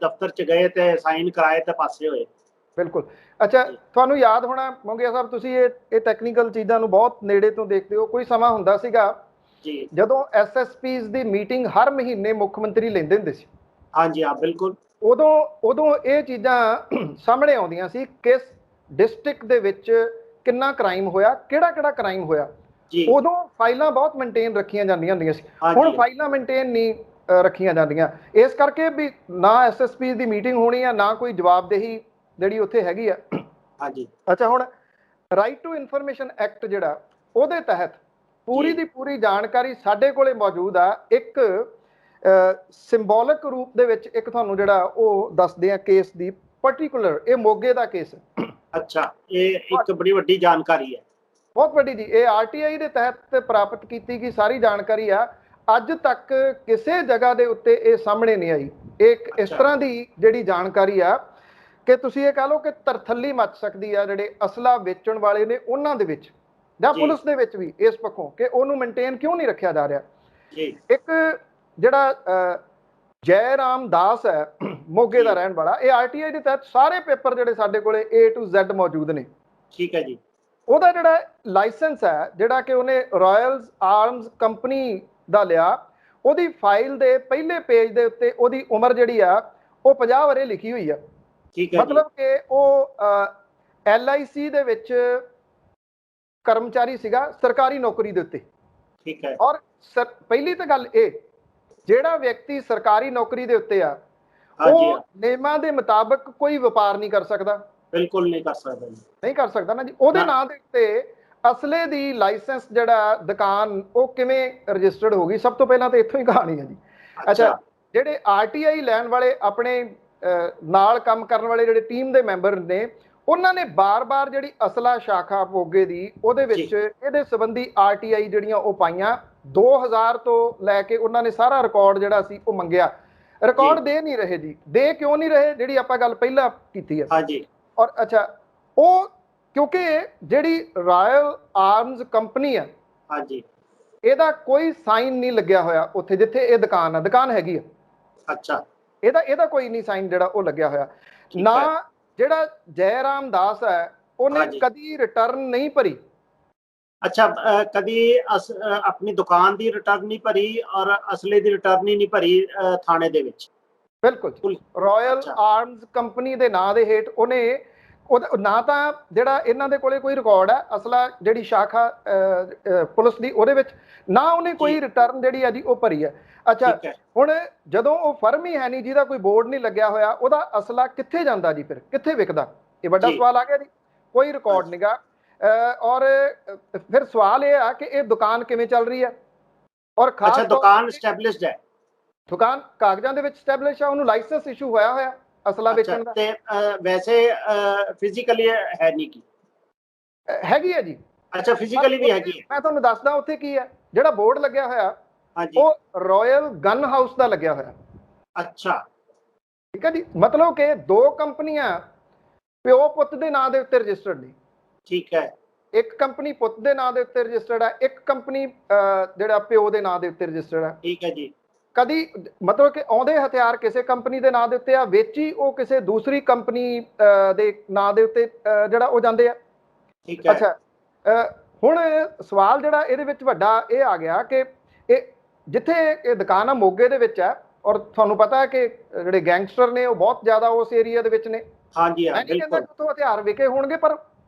ਦਫ਼ਤਰ ਚ ਗਏ ਤੇ ਸਾਈਨ ਕਰਾਏ ਤੇ ਪਾਸੇ ਹੋਏ। ਬਿਲਕੁਲ। ਅੱਛਾ, ਤੁਹਾਨੂੰ ਯਾਦ ਹੋਣਾ ਮੋਂਗਿਆ ਸਾਹਿਬ, ਤੁਸੀਂ ਇਹ ਟੈਕਨੀਕਲ ਚੀਜ਼ਾਂ ਨੂੰ ਬਹੁਤ ਨੇੜੇ ਤੋਂ ਦੇਖਦੇ ਹੋ। ਕੋਈ ਸਮਾਂ ਹੁੰਦਾ ਸੀਗਾ ਜੀ ਜਦੋਂ SSPs ਦੀ ਮੀਟਿੰਗ ਹਰ ਮਹੀਨੇ ਮੁੱਖ ਮੰਤਰੀ ਲੈਂਦੇ ਹੁੰਦੇ ਸੀ। ਹਾਂਜੀ ਹਾਂ, ਬਿਲਕੁਲ। ਉਦੋਂ ਇਹ ਚੀਜ਼ਾਂ ਸਾਹਮਣੇ ਆਉਂਦੀਆਂ ਸੀ, ਕਿਸ ਡਿਸਟ੍ਰਿਕਟ ਦੇ ਵਿੱਚ ਕਿੰਨਾ ਕ੍ਰਾਈਮ ਹੋਇਆ, ਕਿਹੜਾ ਕ੍ਰਾਈਮ ਹੋਇਆ। ਉਦੋਂ ਫਾਈਲਾਂ ਬਹੁਤ ਮੇਨਟੇਨ ਰੱਖੀਆਂ ਜਾਂਦੀਆਂ ਹੁੰਦੀਆਂ ਸੀ। ਹੁਣ ਫਾਈਲਾਂ ਮੇਨਟੇਨ ਨਹੀਂ ਰੱਖੀਆਂ ਜਾਂਦੀਆਂ, ਇਸ ਕਰਕੇ ਵੀ ਨਾ SSP ਦੀ ਮੀਟਿੰਗ ਹੋਣੀ ਆ, ਨਾ ਕੋਈ ਜਵਾਬਦੇਹੀ ਜਿਹੜੀ ਉੱਥੇ ਹੈਗੀ ਆ। ਹਾਂਜੀ। ਅੱਛਾ, ਹੁਣ ਰਾਈਟ ਟੂ ਇਨਫੋਰਮੇਸ਼ਨ ਐਕਟ ਜਿਹੜਾ, ਉਹਦੇ ਤਹਿਤ ਪੂਰੀ ਦੀ ਪੂਰੀ ਜਾਣਕਾਰੀ ਸਾਡੇ ਕੋਲੇ ਮੌਜੂਦ ਆ। ਇੱਕ ਸਿੰਬੋਲਿਕ ਰੂਪ ਦੇ ਵਿੱਚ ਇੱਕ ਤੁਹਾਨੂੰ ਜਿਹੜਾ ਉਹ ਦੱਸਦੇ ਆ ਕੇਸ ਦੀ ਪਾਰਟਿਕੂਲਰ, ਇਹ ਮੋਗੇ ਦਾ ਕੇਸ ਹੈ। ਅੱਛਾ, ਇਹ ਇੱਕ ਬੜੀ ਵੱਡੀ ਜਾਣਕਾਰੀ ਹੈ, ਬਹੁਤ ਵੱਡੀ ਜੀ। ਇਹ RTI ਦੇ ਤਹਿਤ ਪ੍ਰਾਪਤ ਕੀਤੀ ਗਈ ਸਾਰੀ ਜਾਣਕਾਰੀ ਆ। ਅੱਜ ਤੱਕ ਕਿਸੇ ਜਗ੍ਹਾ ਦੇ ਉੱਤੇ ਇਹ ਸਾਹਮਣੇ ਨਹੀਂ ਆਈ। ਇੱਕ ਇਸ ਤਰ੍ਹਾਂ ਦੀ ਜਿਹੜੀ ਜਾਣਕਾਰੀ ਆ ਕਿ ਤੁਸੀਂ ਇਹ ਕਹ ਲਓ ਕਿ ਤਰਥੱਲੀ ਮਚ ਸਕਦੀ ਆ ਜਿਹੜੇ ਅਸਲਾ ਵੇਚਣ ਵਾਲੇ ਨੇ ਉਹਨਾਂ ਦੇ ਵਿੱਚ, ਜਾਂ ਪੁਲਿਸ ਦੇ ਵਿੱਚ ਵੀ, ਇਸ ਪੱਖੋਂ ਕਿ ਉਹਨੂੰ ਮੇਨਟੇਨ ਕਿਉਂ ਨਹੀਂ ਰੱਖਿਆ ਜਾ ਰਿਹਾ। ਇੱਕ ਜਿਹੜਾ ਜੈ ਰਾਮ ਦਾਸ ਹੈ, ਮੋਗੇ ਦਾ ਰਹਿਣ ਵਾਲਾ, ਇਹ RTI ਦੇ ਤਹਿਤ ਸਾਰੇ ਪੇਪਰ ਜਿਹੜੇ ਸਾਡੇ ਕੋਲੇ A to Z ਮੌਜੂਦ ਨੇ। ਠੀਕ ਹੈ ਜੀ। ਉਹਦਾ ਜਿਹੜਾ ਲਾਇਸੈਂਸ ਹੈ, ਜਿਹੜਾ ਕਿ ਉਹਨੇ ਰਾਇਲਸ ਆਰਮਸ ਕੰਪਨੀ ਦਾ ਲਿਆ, ਉਹਦੀ ਫਾਈਲ ਦੇ ਪਹਿਲੇ ਪੇਜ ਦੇ ਉੱਤੇ ਉਹਦੀ ਉਮਰ ਜਿਹੜੀ ਆ ਉਹ 50 ਵਰੇ ਲਿਖੀ ਹੋਈ ਆ। ਮਤਲਬ ਕਿ ਉਹ LIC ਦੇ ਵਿੱਚ ਕਰਮਚਾਰੀ ਸੀਗਾ, ਸਰਕਾਰੀ ਨੌਕਰੀ ਦੇ ਉੱਤੇ। ਠੀਕ ਹੈ। ਔਰ ਪਹਿਲੀ ਤਾਂ ਗੱਲ ਇਹ, ਜਿਹੜਾ ਵਿਅਕਤੀ ਸਰਕਾਰੀ ਨੌਕਰੀ ਦੇ ਉੱਤੇ ਆ, ਉਹ ਨਿਯਮਾਂ ਦੇ ਮੁਤਾਬਕ ਕੋਈ ਵਪਾਰ ਨਹੀਂ ਕਰ ਸਕਦਾ। ਬਿਲਕੁਲ ਨਹੀਂ ਕਰ ਸਕਦਾ ਜੀ, ਨਹੀਂ ਕਰ ਸਕਦਾ ਨਾ ਜੀ। ਉਹਦੇ ਨਾਂ ਦੇ ਉੱਤੇ ਅਸਲੇ ਦੀ ਲਾਇਸੈਂਸ ਜਿਹੜਾ ਦੁਕਾਨ, ਉਹ ਕਿਵੇਂ ਰਜਿਸਟਰਡ ਹੋ ਗਈ? ਸਭ ਤੋਂ ਪਹਿਲਾਂ ਤਾਂ ਇੱਥੋਂ ਹੀ ਕਹਾਣੀ ਹੈ ਜੀ। ਅੱਛਾ, ਜਿਹੜੇ RTI ਲੈਣ ਵਾਲੇ ਆਪਣੇ ਨਾਲ ਕੰਮ ਕਰਨ ਵਾਲੇ ਜਿਹੜੇ ਟੀਮ ਦੇ ਮੈਂਬਰ ਨੇ, ਉਹਨਾਂ ਨੇ ਬਾਰ-ਬਾਰ ਜਿਹੜੀ ਅਸਲਾ ਸ਼ਾਖਾ ਮੋਗੇ ਦੀ, ਉਹਦੇ ਵਿੱਚ ਇਹਦੇ ਸੰਬੰਧੀ RTI ਜਿਹੜੀਆਂ ਉਹ ਪਾਈਆਂ। 2000 ਤੋਂ ਲੈ ਕੇ ਉਹਨਾਂ ਨੇ ਸਾਰਾ ਰਿਕਾਰਡ ਜਿਹੜਾ ਸੀ ਉਹ ਮੰਗਿਆ। ਰਿਕਾਰਡ ਦੇ ਨਹੀਂ ਰਹੇ ਜੀ। ਦੇ ਕਿਉਂ ਨਹੀਂ ਰਹੇ? ਜਿਹੜੀ ਆਪਾਂ ਗੱਲ ਪਹਿਲਾਂ ਕੀਤੀ ਹੈ। ਹਾਂਜੀ। ਔਰ ਅੱਛਾ, ਉਹ ਕਿਉਂਕਿ ਜਿਹੜੀ ਰਾਇਲ ਆਰਮਸ ਕੰਪਨੀ ਆ, ਹਾਂਜੀ, ਇਹਦਾ ਕੋਈ ਸਾਈਨ ਨਹੀਂ ਲੱਗਿਆ ਹੋਇਆ ਉੱਥੇ ਜਿੱਥੇ ਇਹ ਦੁਕਾਨ ਆ। ਦੁਕਾਨ ਹੈਗੀ ਆ, ਅੱਛਾ, ਇਹਦਾ ਕੋਈ ਨਹੀਂ ਸਾਈਨ ਜਿਹੜਾ ਉਹ ਲੱਗਿਆ ਹੋਇਆ। ਨਾ ਜਿਹੜਾ ਜੈ ਰਾਮ ਦਾਸ ਹੈ, ਉਹਨੇ ਕਦੀ ਰਿਟਰਨ ਨਹੀਂ ਭਰੀ। ਅੱਛਾ, ਕਦੀ ਆਪਣੀ ਦੁਕਾਨ ਦੀ ਰਿਟਰਨ ਨਹੀਂ ਭਰੀ ਔਰ ਅਸਲੇ ਦੀ ਰਿਟਰਨ ਹੀ ਨਹੀਂ ਭਰੀ ਥਾਣੇ ਦੇ ਵਿੱਚ। ਬਿਲਕੁਲ। ਰਾਇਲ ਆਰਮਸ ਕੰਪਨੀ ਦੇ ਨਾਂ ਦੇ ਹੇਠ ਉਹਨੇ ਨਾ ਤਾਂ ਜਿਹੜਾ ਇਹਨਾਂ ਦੇ ਕੋਲੇ ਕੋਈ ਰਿਕਾਰਡ ਹੈ ਅਸਲਾ ਜਿਹੜੀ ਸ਼ਾਖਾ ਪੁਲਿਸ ਦੀ, ਉਹਦੇ ਵਿੱਚ ਨਾ ਉਹਨੇ ਕੋਈ ਰਿਟਰਨ ਜਿਹੜੀ ਹੈ ਜੀ ਉਹ ਭਰੀ ਹੈ। ਅੱਛਾ, ਹੁਣ ਜਦੋਂ ਉਹ ਫਰਮ ਹੀ ਹੈ ਨਹੀਂ, ਜਿਹਦਾ ਕੋਈ ਬੋਰਡ ਨਹੀਂ ਲੱਗਿਆ ਹੋਇਆ, ਉਹਦਾ ਅਸਲਾ ਕਿੱਥੇ ਜਾਂਦਾ ਜੀ? ਫਿਰ ਕਿੱਥੇ ਵਿਕਦਾ? ਇਹ ਵੱਡਾ ਸਵਾਲ ਆ ਗਿਆ ਜੀ। ਕੋਈ ਰਿਕਾਰਡ ਨਹੀਂਗਾ। ਔਰ ਫਿਰ ਸਵਾਲ ਇਹ ਆ ਕਿ ਇਹ ਦੁਕਾਨ ਕਿਵੇਂ ਚੱਲ ਰਹੀ ਹੈ? ਔਰ ਖਾਸ ਦੁਕਾਨ ਐਸਟੈਬਲਿਸ਼ਡ ਹੈ, ਦੁਕਾਨ ਕਾਗਜ਼ਾਂ ਦੇ ਵਿੱਚ ਐਸਟੈਬਲਿਸ਼ ਹੈ, ਉਹਨੂੰ ਲਾਇਸੈਂਸ ਇਸ਼ੂ ਹੋਇਆ ਅਸਲਾ ਵੇਚਣ ਦਾ। ਤੇ ਵੈਸੇ ਫਿਜ਼ੀਕਲੀ ਹੈ ਨਹੀਂ ਕੀ? ਹੈਗੀ ਹੈ ਜੀ। ਅੱਛਾ, ਫਿਜ਼ੀਕਲੀ ਵੀ ਹੈਗੀ ਹੈ। ਮੈਂ ਤੁਹਾਨੂੰ ਦੱਸਦਾ ਉੱਥੇ ਕੀ ਹੈ। ਜਿਹੜਾ ਬੋਰਡ ਲੱਗਿਆ ਹੋਇਆ, ਉਹ ਰਾਇਲ ਗਨ ਹਾਊਸ ਦਾ ਲੱਗਿਆ ਹੋਇਆ। ਅੱਛਾ, ਠੀਕ ਹੈ ਜੀ। ਮਤਲਬ ਕਿ ਦੋ ਕੰਪਨੀਆਂ ਪਿਓ ਪੁੱਤ ਦੇ ਨਾਂ ਦੇ ਉੱਤੇ ਰਜਿਸਟਰਡ ਨੇ। ਠੀਕ ਹੈ। ਇੱਕ ਕੰਪਨੀ ਪੁੱਤ ਦੇ ਨਾਂ ਦੇ ਉੱਤੇ ਰਜਿਸਟਰਡ ਹੈ, ਇੱਕ ਕੰਪਨੀ ਜਿਹੜਾ ਪਿਓ ਦੇ ਨਾਂ ਦੇ ਉੱਤੇ ਰਜਿਸਟਰਡ ਹੈ। ਠੀਕ ਹੈ ਜੀ। ਕਦੀ ਮਤਲਬ ਕਿ ਆਉਂਦੇ ਹਥਿਆਰ ਕਿਸੇ ਕੰਪਨੀ ਦੇ ਨਾਂ ਦੇ ਉੱਤੇ ਆ, ਵੇਚੀ ਉਹ ਕਿਸੇ ਦੂਸਰੀ ਕੰਪਨੀ ਦੇ ਨਾਂ ਦੇ ਉੱਤੇ ਜਿਹੜਾ ਉਹ ਜਾਂਦੇ ਆ। ਠੀਕ ਹੈ। ਅੱਛਾ, ਹੁਣ ਸਵਾਲ ਜਿਹੜਾ ਇਹਦੇ ਵਿੱਚ ਵੱਡਾ ਇਹ ਆ ਗਿਆ ਕਿ ਇਹ ਜਿੱਥੇ ਇਹ ਦੁਕਾਨ ਆ ਮੋਗੇ ਦੇ ਵਿੱਚ ਹੈ, ਔਰ ਤੁਹਾਨੂੰ ਪਤਾ ਹੈ ਕਿ ਜਿਹੜੇ ਗੈਂਗਸਟਰ ਨੇ ਉਹ ਬਹੁਤ ਜ਼ਿਆਦਾ ਉਸ ਏਰੀਆ ਦੇ ਵਿੱਚ ਨੇ। ਹਾਂਜੀ ਹਾਂ ਮੈਂ ਨਹੀਂ ਕਹਿੰਦਾ ਬਿਲਕੁਲ, ਕਿ ਉੱਥੋਂ ਹਥਿਆਰ ਵਿਕੇ ਹੋਣਗੇ, ਪਰ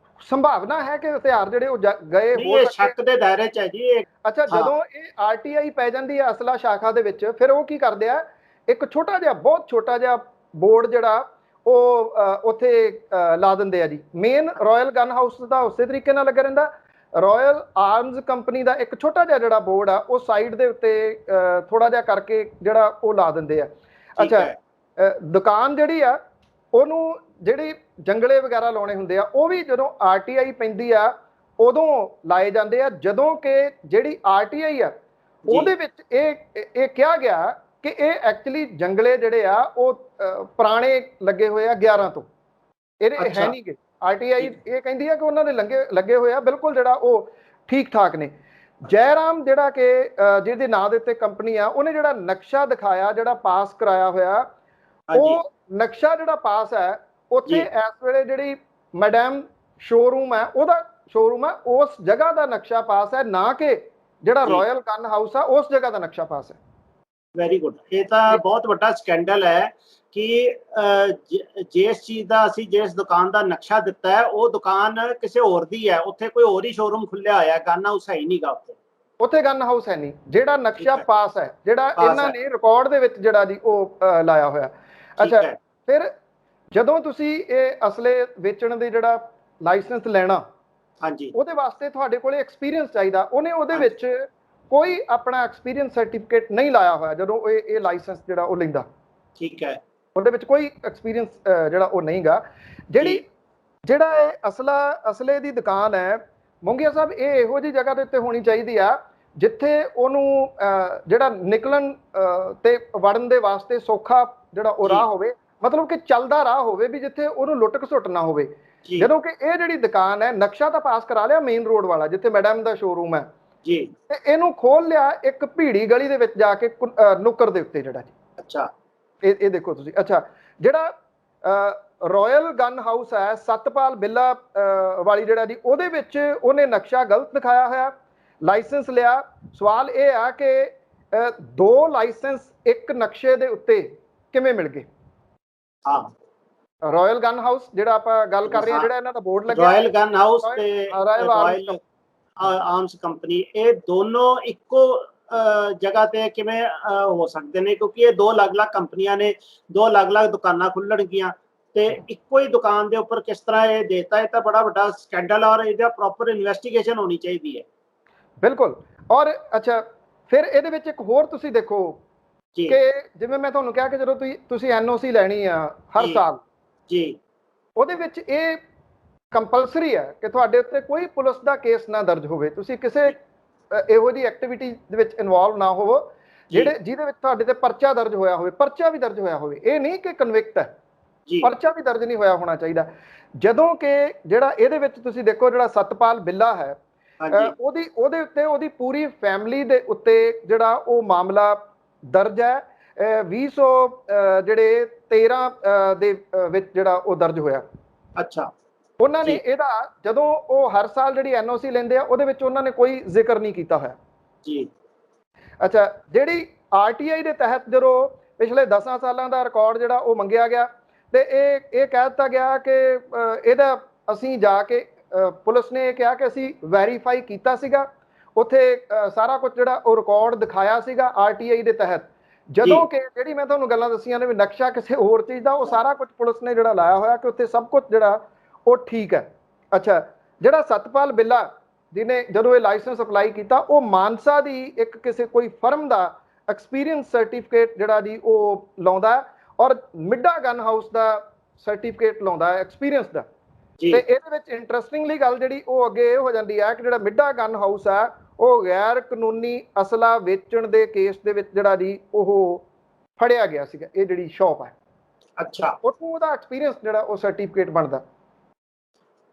ਸੰਭਾਵਨਾ ਹੈ ਕਿ ਹਥਿਆਰ ਜਿਹੜੇ ਉਹ ਗਏ ਨਹੀਂ ਹੋ ਇਹ ਸਕਦੇ। ਸ਼ੱਕ ਦੇ ਦਾਇਰੇ 'ਚ ਹੈ ਜੀ ਇਹ। ਅੱਛਾ, ਹਾਂ ਜਦੋਂ ਇਹ ਆਰਟੀਆਈ ਪੈ ਜਾਂਦੀ ਹੈ ਅਸਲਾ ਸ਼ਾਖਾ ਦੇ ਵਿੱਚ, ਫਿਰ ਉਹ ਕੀ ਕਰਦੇ ਆ, ਇੱਕ ਛੋਟਾ ਜਿਹਾ, ਬਹੁਤ ਛੋਟਾ ਜਿਹਾ ਬੋਰਡ ਜਿਹੜਾ ਉਹ ਉੱਥੇ ਲਾ ਦਿੰਦੇ ਆ ਜੀ। ਮੇਨ ਰਾਇਲ ਗਨ ਹਾਊਸ ਦਾ ਉਸੇ ਤਰੀਕੇ ਨਾਲ ਲੱਗਾ ਰਹਿੰਦਾ। ਰਾਇਲ ਆਰਮਜ਼ ਕੰਪਨੀ ਦਾ ਇੱਕ ਛੋਟਾ ਜਿਹਾ ਜਿਹੜਾ ਬੋਰਡ ਆ ਉਹ ਸਾਈਡ ਦੇ ਉੱਤੇ ਥੋੜਾ ਜਿਹਾ ਕਰਕੇ ਜਿਹੜਾ ਉਹ ਲਾ ਦਿੰਦੇ ਆ। ਠੀਕ ਅੱਛਾ, ਹੈ ਦੁਕਾਨ ਜਿਹੜੀ ਆ ਉਹਨੂੰ ਜਿਹੜੀ ਜੰਗਲੇ ਵਗੈਰਾ ਲਾਉਣੇ ਹੁੰਦੇ ਆ ਉਹ ਵੀ ਜਦੋਂ ਆਰਟੀਆਈ ਪੈਂਦੀ ਆ ਉਦੋਂ ਲਾਏ ਜਾਂਦੇ ਆ, ਜਦੋਂ ਕਿ ਜਿਹੜੀ ਆਰਟੀਆਈ ਆ ਉਹਦੇ ਵਿੱਚ ਇਹ ਕਿਹਾ ਗਿਆ ਕਿ ਇਹ ਐਕਚੁਅਲੀ ਜੰਗਲੇ ਜਿਹੜੇ ਆ ਉਹ ਪੁਰਾਣੇ ਲੱਗੇ ਹੋਏ ਆ 11 ਤੋਂ, ਇਹਦੇ ਹੈ ਅੱਛਾ ਨਹੀਂ ਗੇ। ਆਰਟੀਆਈ ਇਹ ਕਹਿੰਦੀ ਆ ਕਿ ਉਹਨਾਂ ਦੇ ਲੱਗੇ ਹੋਏ ਆ ਬਿਲਕੁਲ ਜਿਹੜਾ ਉਹ ਠੀਕ ਠਾਕ ਨੇ। ਜੈਰਾਮ ਜਿਹੜਾ ਕਿ ਜਿਹਦੇ ਨਾਂ ਦੇ ਉੱਤੇ ਕੰਪਨੀ ਆ, ਉਹਨੇ ਜਿਹੜਾ ਨਕਸ਼ਾ ਦਿਖਾਇਆ, ਜਿਹੜਾ ਪਾਸ ਕਰਾਇਆ ਹੋਇਆ, ਹਾਂਜੀ ਉਹ ਨਕਸ਼ਾ ਜਿਹੜਾ ਪਾਸ ਹੈ ਉੱਥੇ ਜੀ ਇਸ ਵੇਲੇ ਜਿਹੜੀ ਮੈਡਮ ਸ਼ੋਰੂਮ ਹੈ ਉਹਦਾ ਸ਼ੋਰੂਮ ਹੈ, ਉਸ ਜਗ੍ਹਾ ਦਾ ਨਕਸ਼ਾ ਪਾਸ ਹੈ, ਨਾ ਕਿ ਜਿਹੜਾ ਜੀ ਰਾਇਲ ਗਨ ਹਾਊਸ ਆ ਉਸ ਜਗ੍ਹਾ ਦਾ ਨਕਸ਼ਾ ਪਾਸ ਹੈ। Very good. ਇਹ ਤਾਂ ਬਹੁਤ ਵੱਡਾ ਸਕੈਂਡਲ ਹੈ ਕਿ ਜਿਸ ਚੀਜ਼ ਦਾ ਅਸੀਂ ਜਿਸ ਦੁਕਾਨ ਦਾ ਨਕਸ਼ਾ ਦਿੱਤਾ ਹੈ ਉਹ ਦੁਕਾਨ ਕਿਸੇ ਹੋਰ ਦੀ ਹੈ, ਉੱਥੇ ਕੋਈ ਹੋਰ ਹੀ ਸ਼ੋਰੂਮ ਖੁੱਲਿਆ ਹੋਇਆ, ਗਨ ਹਾਊਸ ਹੈ ਹੀ ਨਹੀਂਗਾ ਉੱਥੇ। ਉੱਥੇ ਗਨ ਹਾਊਸ ਹੈ ਨਹੀਂ, ਜਿਹੜਾ ਨਕਸ਼ਾ ਪਾਸ ਹੈ, ਜਿਹੜਾ ਪਾਸ ਇਹਨਾਂ ਹੈ। ਨੇ ਰਿਕਾਰਡ ਦੇ ਵਿੱਚ ਜਿਹੜਾ ਜੀ ਉਹ ਲਾਇਆ ਹੋਇਆ। ਠੀਕ ਅੱਛਾ, ਹੈ ਫਿਰ ਜਦੋਂ ਤੁਸੀਂ ਇਹ ਅਸਲੇ ਵੇਚਣ ਦੇ ਜਿਹੜਾ ਲਾਇਸੈਂਸ ਲੈਣਾ, ਹਾਂਜੀ ਉਹਦੇ ਵਾਸਤੇ ਤੁਹਾਡੇ ਕੋਲੇ ਐਕਸਪੀਰੀਅੰਸ ਚਾਹੀਦਾ। ਉਹਨੇ ਉਹਦੇ ਹਾਂਜੀ ਵਿੱਚ ਕੋਈ ਆਪਣਾ ਐਕਸਪੀਰੀਅੰਸ ਸਰਟੀਫਿਕੇਟ ਨਹੀਂ ਲਾਇਆ ਹੋਇਆ ਜਦੋਂ ਇਹ ਲਾਇਸੈਂਸ ਜਿਹੜਾ ਉਹ ਲੈਂਦਾ, ਠੀਕ ਹੈ ਉਹਦੇ ਵਿੱਚ ਕੋਈ ਐਕਸਪੀਰੀਅੰਸ ਜਿਹੜਾ ਉਹ ਨਹੀਂਗਾ। ਜੀ ਜਿਹੜਾ ਇਹ ਅਸਲੇ ਦੀ ਦੁਕਾਨ ਹੈ ਮੋਂਗੀਆ ਸਾਹਿਬ, ਇਹ ਇਹੋ ਜਿਹੀ ਜਗ੍ਹਾ ਦੇ ਉੱਤੇ ਹੋਣੀ ਚਾਹੀਦੀ ਆ ਜਿੱਥੇ ਉਹਨੂੰ ਜਿਹੜਾ ਨਿਕਲਣ ਤੇ ਵੜਨ ਦੇ ਵਾਸਤੇ ਸੌਖਾ ਜਿਹੜਾ ਉਹ ਜੀ ਰਾਹ ਹੋਵੇ, ਮਤਲਬ ਕਿ ਚੱਲਦਾ ਰਾਹ ਹੋਵੇ, ਵੀ ਜਿੱਥੇ ਉਹਨੂੰ ਲੁੱਟ ਘਸੁੱਟ ਨਾ ਹੋਵੇ। ਜੀ ਜਦੋਂ ਕਿ ਇਹ ਜਿਹੜੀ ਦੁਕਾਨ ਹੈ, ਨਕਸ਼ਾ ਤਾਂ ਪਾਸ ਕਰਾ ਲਿਆ ਮੇਨ ਰੋਡ ਵਾਲਾ ਜਿੱਥੇ ਮੈਡਮ ਦਾ ਸ਼ੋਰੂਮ ਹੈ, ਜੀ ਤੇ ਇਹਨੂੰ ਖੋਲ ਲਿਆ ਇੱਕ ਭੀੜੀ ਗਲੀ ਦੇ ਵਿੱਚ ਜਾ ਕੇ ਨੁੱਕਰ ਦੇ ਉੱਤੇ ਜਿਹੜਾ ਜੀ। ਅੱਛਾ ਇਹ ਦੇਖੋ ਤੁਸੀਂ। ਅੱਛਾ, ਜਿਹੜਾ ਰਾਇਲ ਗਨ ਹਾਊਸ ਹੈ ਸਤਪਾਲ ਬਿੱਲਾ ਵਾਲੀ ਜਿਹੜਾ ਜੀ, ਉਹਦੇ ਵਿੱਚ ਉਹਨੇ ਨਕਸ਼ਾ ਗਲਤ ਦਿਖਾਇਆ ਹੋਇਆ, ਲਾਇਸੈਂਸ ਲਿਆ। ਸਵਾਲ ਇਹ ਆ ਕਿ ਦੋ ਲਾਇਸੈਂਸ ਇੱਕ ਨਕਸ਼ੇ ਦੇ ਉੱਤੇ ਕਿਵੇਂ ਮਿਲ ਗਏ? ਹਾਂ ਰਾਇਲ ਗਨ ਹਾਊਸ ਜਿਹੜਾ ਆਪਾਂ ਗੱਲ ਕਰ ਰਹੇ ਹਾਂ, ਜਿਹੜਾ ਇਹਨਾਂ ਦਾ ਬੋਰਡ ਲੱਗਿਆ ਰਾਇਲ ਗਨ ਹਾਊਸ ਤੇ ਰਾਇਲ ਰਾਇਲ ਆਰਮਸ ਕੰਪਨੀ, ਇਹ ਦੋਨੋਂ ਇੱਕੋ ਜਗ੍ਹਾ ਤੇ ਕਿਵੇਂ ਹੋ ਸਕਦੇ ਨੇ? ਕਿਉਂਕਿ ਇਹ ਦੋ ਅਲੱਗ-ਅਲੱਗ ਕੰਪਨੀਆਂ ਨੇ, ਦੋ ਅਲੱਗ-ਅਲੱਗ ਦੁਕਾਨਾਂ ਖੁੱਲਣਗੀਆਂ ਤੇ ਇੱਕੋ ਹੀ ਦੁਕਾਨ ਦੇ ਉੱਪਰ ਕਿਸ ਤਰ੍ਹਾਂ ਇਹ ਦੇਤਾ? ਇਹ ਤਾਂ ਬੜਾ ਵੱਡਾ ਸਕੈਂਡਲ, ਔਰ ਇਹਦਾ ਪ੍ਰੋਪਰ ਇਨਵੈਸਟੀਗੇਸ਼ਨ ਹੋਣੀ ਚਾਹੀਦੀ ਹੈ। ਬਿਲਕੁਲ। ਔਰ ਅੱਛਾ, ਫਿਰ ਇਹਦੇ ਵਿੱਚ ਇੱਕ ਹੋਰ ਤੁਸੀਂ ਦੇਖੋ ਜੀ ਕਿ ਜਿਵੇਂ ਮੈਂ ਤੁਹਾਨੂੰ ਕਿਹਾ ਕਿ ਜਦੋਂ ਤੁਸੀਂ ਐਨਓਸੀ ਲੈਣੀ ਆ ਹਰ ਸਾਲ, ਜੀ ਉਹਦੇ ਵਿੱਚ ਇਹ ਕੰਪਲਸਰੀ ਹੈ ਕਿ ਤੁਹਾਡੇ ਉੱਤੇ ਕੋਈ ਪੁਲਿਸ ਦਾ ਕੇਸ ਨਾ ਦਰਜ ਹੋਵੇ, ਤੁਸੀਂ ਕਿਸੇ ਇਹੋ ਜਿਹੀ ਐਕਟੀਵਿਟੀ ਦੇ ਵਿੱਚ ਇਨਵੋਲਵ ਨਾ ਹੋਵੋ ਜਿਹਦੇ ਵਿੱਚ ਤੁਹਾਡੇ ਤੇ ਪਰਚਾ ਦਰਜ ਹੋਇਆ ਹੋਵੇ। ਪਰਚਾ ਵੀ ਦਰਜ ਹੋਇਆ ਹੋਵੇ, ਇਹ ਨਹੀਂ ਕਿ ਕਨਵਿਕਟ ਹੈ, ਪਰਚਾ ਵੀ ਦਰਜ ਨਹੀਂ ਹੋਇਆ ਹੋਣਾ ਚਾਹੀਦਾ। ਜਦੋਂ ਕਿ ਜਿਹੜਾ ਇਹਦੇ ਵਿੱਚ ਤੁਸੀਂ ਦੇਖੋ, ਜਿਹੜਾ ਸਤਪਾਲ ਬਿੱਲਾ ਹੈ, ਉਹਦੇ ਉੱਤੇ ਉਹਦੀ ਪੂਰੀ ਫੈਮਿਲੀ ਦੇ ਉੱਤੇ ਜਿਹੜਾ ਉਹ ਮਾਮਲਾ ਦਰਜ ਹੈ 2013 ਦੇ ਵਿੱਚ ਜਿਹੜਾ ਉਹ ਦਰਜ ਹੋਇਆ। ਅੱਛਾ, ਉਹਨਾਂ ਨੇ ਇਹਦਾ ਜਦੋਂ ਉਹ ਹਰ ਸਾਲ ਜਿਹੜੀ ਐਨਓਸੀ ਲੈਂਦੇ ਆ ਉਹਦੇ ਵਿੱਚ ਉਹਨਾਂ ਨੇ ਕੋਈ ਜ਼ਿਕਰ ਨਹੀਂ ਕੀਤਾ ਹੋਇਆ ਜੀ। ਅੱਛਾ, ਜਿਹੜੀ ਆਰਟੀਆਈ ਦੇ ਤਹਿਤ ਜਦੋਂ ਪਿਛਲੇ 10 ਸਾਲਾਂ ਦਾ ਰਿਕਾਰਡ ਜਿਹੜਾ ਉਹ ਮੰਗਿਆ ਗਿਆ ਤੇ ਇਹ ਕਹਿ ਦਿੱਤਾ ਗਿਆ ਕਿ ਇਹਦਾ ਅਸੀਂ ਜਾ ਕੇ ਪੁਲਿਸ ਨੇ ਇਹ ਕਿਹਾ ਕਿ ਅਸੀਂ ਵੈਰੀਫਾਈ ਕੀਤਾ ਸੀਗਾ, ਉੱਥੇ ਸਾਰਾ ਕੁਝ ਜਿਹੜਾ ਉਹ ਰਿਕਾਰਡ ਦਿਖਾਇਆ ਸੀਗਾ ਆਰਟੀਆਈ ਦੇ ਤਹਿਤ। ਜਦੋਂ ਕਿ ਜਿਹੜੀ ਮੈਂ ਤੁਹਾਨੂੰ ਗੱਲਾਂ ਦੱਸੀਆਂ ਨੇ ਵੀ ਨਕਸ਼ਾ ਕਿਸੇ ਹੋਰ ਚੀਜ਼ ਦਾ, ਉਹ ਸਾਰਾ ਕੁਝ ਪੁਲਿਸ ਨੇ ਜਿਹੜਾ ਲਾਇਆ ਹੋਇਆ ਕਿ ਉੱਥੇ ਸਭ ਕੁਝ ਜਿਹੜਾ ਉਹ ਠੀਕ ਹੈ। ਅੱਛਾ, ਜਿਹੜਾ ਸਤਪਾਲ ਬਿੱਲਾ ਜਿਹਨੇ ਜਦੋਂ ਇਹ ਲਾਇਸੈਂਸ ਅਪਲਾਈ ਕੀਤਾ, ਉਹ ਮਾਨਸਾ ਦੀ ਇੱਕ ਕਿਸੇ ਕੋਈ ਫਰਮ ਦਾ ਐਕਸਪੀਰੀਅੰਸ ਸਰਟੀਫਿਕੇਟ ਜਿਹੜਾ ਜੀ ਉਹ ਲਾਉਂਦਾ, ਔਰ ਮਿੱਡਾ ਗਨ ਹਾਊਸ ਦਾ ਸਰਟੀਫਿਕੇਟ ਲਾਉਂਦਾ ਐਕਸਪੀਰੀਅੰਸ ਦਾ। ਤੇ ਇਹਦੇ ਵਿੱਚ ਇੰਟਰਸਟਿੰਗਲੀ ਗੱਲ ਜਿਹੜੀ ਉਹ ਅੱਗੇ ਇਹ ਹੋ ਜਾਂਦੀ ਹੈ ਕਿ ਜਿਹੜਾ ਮਿੱਡਾ ਗਨ ਹਾਊਸ ਆ ਉਹ ਗੈਰ ਕਾਨੂੰਨੀ ਅਸਲਾ ਵੇਚਣ ਦੇ ਕੇਸ ਦੇ ਵਿੱਚ ਜਿਹੜਾ ਜੀ ਉਹ ਫੜਿਆ ਗਿਆ ਸੀਗਾ। ਇਹ ਜਿਹੜੀ ਸ਼ੌਪ ਹੈ, ਅੱਛਾ, ਉਹਦਾ ਐਕਸਪੀਰੀਅੰਸ ਜਿਹੜਾ ਉਹ ਸਰਟੀਫਿਕੇਟ ਬਣਦਾ।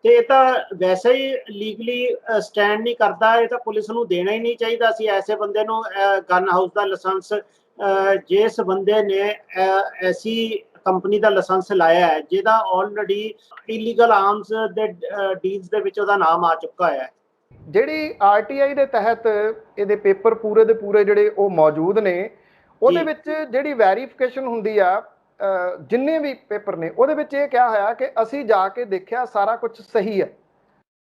ਤੇ ਇਹ ਤਾਂ ਵੈਸੇ ਹੀ ਲੀਗਲੀ ਸਟੈਂਡ ਨਹੀਂ ਕਰਦਾ, ਇਹ ਤਾਂ ਪੁਲਿਸ ਨੂੰ ਦੇਣਾ ਹੀ ਨਹੀਂ ਚਾਹੀਦਾ ਸੀ ਐਸੇ ਬੰਦੇ ਨੂੰ ਗਨ ਹਾਊਸ ਦਾ ਲਾਇਸੈਂਸ। ਜਿਸ ਬੰਦੇ ਨੇ ਐਸੀ ਕੰਪਨੀ ਦਾ ਲਾਇਸੈਂਸ ਲਾਇਆ ਹੈ ਜਿਹਦਾ ਆਲਰੇਡੀ ਇਲੀਗਲ ਆਰਮਸ ਦੇ ਡੀਲਸ ਦੇ ਵਿੱਚ ਉਹਦਾ ਨਾਮ ਆ ਚੁੱਕਾ ਹੈ। ਜਿਹੜੀ ਆਰਟੀਆਈ ਦੇ ਤਹਿਤ ਇਹਦੇ ਪੇਪਰ ਪੂਰੇ ਦੇ ਪੂਰੇ ਜਿਹੜੇ ਉਹ ਮੌਜੂਦ ਨੇ, ਉਹਦੇ ਵਿੱਚ ਜਿਹੜੀ ਵੈਰੀਫਿਕੇਸ਼ਨ ਹੁੰਦੀ ਆ ਜਿੰਨੇ ਵੀ ਪੇਪਰ ਨੇ ਉਹਦੇ ਵਿੱਚ ਇਹ ਕਿਹਾ ਹੋਇਆ ਕਿ ਅਸੀਂ ਜਾ ਕੇ ਦੇਖਿਆ ਸਾਰਾ ਕੁਝ ਸਹੀ ਹੈ,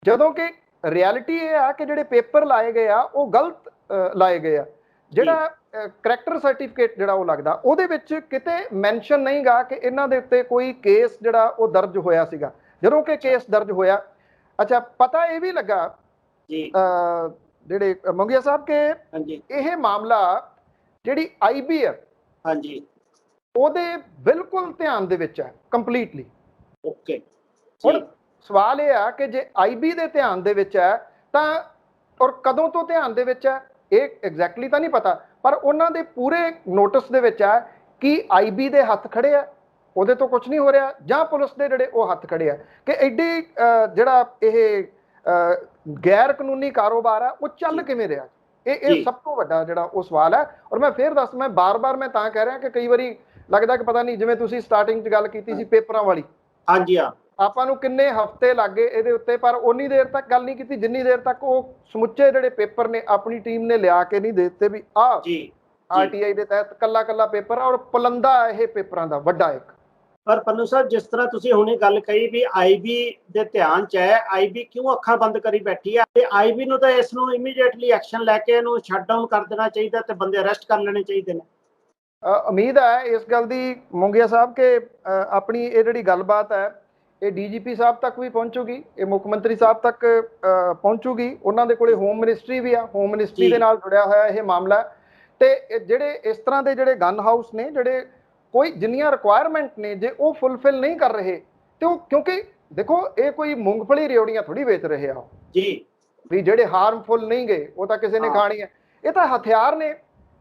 ਜਦੋਂ ਕਿ ਰਿਐਲਿਟੀ ਇਹ ਆ ਕਿ ਜਿਹੜੇ ਪੇਪਰ ਲਾਏ ਗਏ ਆ ਉਹ ਗਲਤ ਲਾਏ ਗਏ ਆ। ਜਿਹੜਾ ਕਰੈਕਟਰ ਸਰਟੀਫਿਕੇਟ ਜਿਹੜਾ ਉਹ ਲੱਗਦਾ ਉਹਦੇ ਵਿੱਚ ਕਿਤੇ ਮੈਂਸ਼ਨ ਨਹੀਂਗਾ ਕਿ ਇਹਨਾਂ ਦੇ ਉੱਤੇ ਕੋਈ ਕੇਸ ਜਿਹੜਾ ਉਹ ਦਰਜ ਹੋਇਆ ਸੀਗਾ, ਜਦੋਂ ਕਿ ਕੇਸ ਦਰਜ ਹੋਇਆ। ਅੱਛਾ, ਪਤਾ ਇਹ ਵੀ ਲੱਗਾ ਜੀ ਜਿਹੜੇ ਮੰਗੀਆ ਸਾਹਿਬ ਕਿ ਇਹ ਮਾਮਲਾ ਜਿਹੜੀ IB ਹੈ ਹਾਂਜੀ ਉਹਦੇ ਬਿਲਕੁਲ ਧਿਆਨ ਦੇ ਵਿੱਚ ਹੈ ਕੰਪਲੀਟਲੀ। ਓਕੇ, ਹੁਣ ਸਵਾਲ ਇਹ ਆ ਕਿ ਜੇ IB ਦੇ ਧਿਆਨ ਦੇ ਵਿੱਚ ਹੈ ਤਾਂ ਔਰ ਕਦੋਂ ਤੋਂ ਧਿਆਨ ਦੇ ਵਿੱਚ ਹੈ ਇਹ ਐਗਜ਼ੈਕਟਲੀ ਤਾਂ ਨਹੀਂ ਪਤਾ, ਪਰ ਉਹਨਾਂ ਦੇ ਪੂਰੇ ਨੋਟਿਸ ਦੇ ਵਿੱਚ ਹੈ ਕਿ IB ਦੇ ਹੱਥ ਖੜੇ ਆ, ਉਹਦੇ ਤੋਂ ਕੁਝ ਨਹੀਂ ਹੋ ਰਿਹਾ, ਜਾਂ ਪੁਲਿਸ ਦੇ ਜਿਹੜੇ ਉਹ ਹੱਥ ਖੜੇ ਆ ਕਿ ਐਡੀ ਜਿਹੜਾ ਇਹ ਗੈਰ ਕਾਨੂੰਨੀ ਕਾਰੋਬਾਰ ਆ ਉਹ ਚੱਲ ਕਿਵੇਂ ਰਿਹਾ। ਇਹ ਸਭ ਤੋਂ ਵੱਡਾ ਜਿਹੜਾ ਉਹ ਸਵਾਲ ਹੈ। ਔਰ ਮੈਂ ਫੇਰ ਦੱਸ, ਮੈਂ ਬਾਰ-ਬਾਰ ਮੈਂ ਤਾਂ ਕਹਿ ਰਿਹਾ ਕਿ ਕਈ ਵਾਰੀ ਲੱਗਦਾ ਕਿ ਪਤਾ ਨਹੀਂ, ਜਿਵੇਂ ਤੁਸੀਂ ਸਟਾਰਟਿੰਗ 'ਚ ਗੱਲ ਕੀਤੀ ਸੀ ਪੇਪਰਾਂ ਵਾਲੀ, ਹਾਂਜੀ ਹਾਂ, ਆਪਾਂ ਨੂੰ ਕਿੰਨੇ ਹਫ਼ਤੇ ਲੱਗੇ ਇਹਦੇ ਉੱਤੇ, ਪਰ ਉਨੀ ਦੇਰ ਤੱਕ ਗੱਲ ਨਹੀਂ ਕੀਤੀ ਜਿੰਨੀ ਦੇਰ ਤੱਕ ਉਹ ਸਮੁੱਚੇ ਜਿਹੜੇ ਪੇਪਰ ਨੇ ਆਪਣੀ ਟੀਮ ਨੇ ਲਿਆ ਕੇ ਨਹੀਂ ਦੇ ਦਿੱਤੇ ਵੀ ਆਹ RTI ਦੇ ਤਹਿਤ ਕੱਲਾ ਪੇਪਰ ਔਰ ਪੁਲੰਦਾ ਇਹ ਪੇਪਰਾਂ ਦਾ ਵੱਡਾ ਇੱਕ। ਪਰ ਪੰਨੂ ਸਾਹਿਬ, ਜਿਸ ਤਰ੍ਹਾਂ ਤੁਸੀਂ ਹੁਣੇ ਗੱਲ ਕਹੀ ਵੀ IB ਦੇ ਧਿਆਨ 'ਚ ਹੈ, IB ਕਿਉਂ ਅੱਖਾਂ ਬੰਦ ਕਰੀ ਬੈਠੀ ਹੈ, ਤੇ IB ਨੂੰ ਤਾਂ ਇਸ ਨੂੰ ਇਮੀਡੀਏਟਲੀ ਐਕਸ਼ਨ ਲੈ ਕੇ ਇਹਨੂੰ ਸ਼ਟ ਡਾਊਨ ਕਰ ਦੇਣਾ ਚਾਹੀਦਾ ਤੇ ਬੰਦੇ ਅਰੈਸਟ ਕਰ ਲੈਣੇ ਚਾਹੀਦੇ ਨੇ। ਉਮੀਦ ਹੈ ਇਸ ਗੱਲ ਦੀ ਮੁੰਗੀਆ ਸਾਹਿਬ ਕਿ ਆਪਣੀ ਇਹ ਜਿਹੜੀ ਗੱਲਬਾਤ ਹੈ ਇਹ DGP ਸਾਹਿਬ ਤੱਕ ਵੀ ਪਹੁੰਚੂਗੀ, ਇਹ ਮੁੱਖ ਮੰਤਰੀ ਸਾਹਿਬ ਤੱਕ ਪਹੁੰਚੂਗੀ। ਉਹਨਾਂ ਦੇ ਕੋਲੇ ਹੋਮ ਮਿਨਿਸਟਰੀ ਵੀ ਆ, ਹੋਮ ਮਿਨਿਸਟਰੀ ਦੇ ਨਾਲ ਜੁੜਿਆ ਹੋਇਆ ਇਹ ਮਾਮਲਾ। ਤੇ ਜਿਹੜੇ ਇਸ ਤਰ੍ਹਾਂ ਦੇ ਜਿਹੜੇ ਗਨ ਹਾਊਸ ਨੇ, ਜਿਹੜੇ ਕੋਈ ਜਿੰਨੀਆਂ ਰਿਕੁਆਇਰਮੈਂਟ ਨੇ ਜੇ ਉਹ ਫੁੱਲਫਿਲ ਨਹੀਂ ਕਰ ਰਹੇ ਤੇ ਉਹ, ਕਿਉਂਕਿ ਦੇਖੋ ਇਹ ਕੋਈ ਮੂੰਗਫਲੀ ਰਿਓੜੀਆਂ ਥੋੜੀ ਵੇਚ ਰਹੇ ਆ ਜੀ, ਵੀ ਜਿਹੜੇ ਹਾਰਮਫੁਲ ਨਹੀਂ ਗਏ ਉਹ ਤਾਂ ਕਿਸੇ ਨੇ ਖਾਣੀ ਹੈ। ਇਹ ਤਾਂ ਹਥਿਆਰ ਨੇ,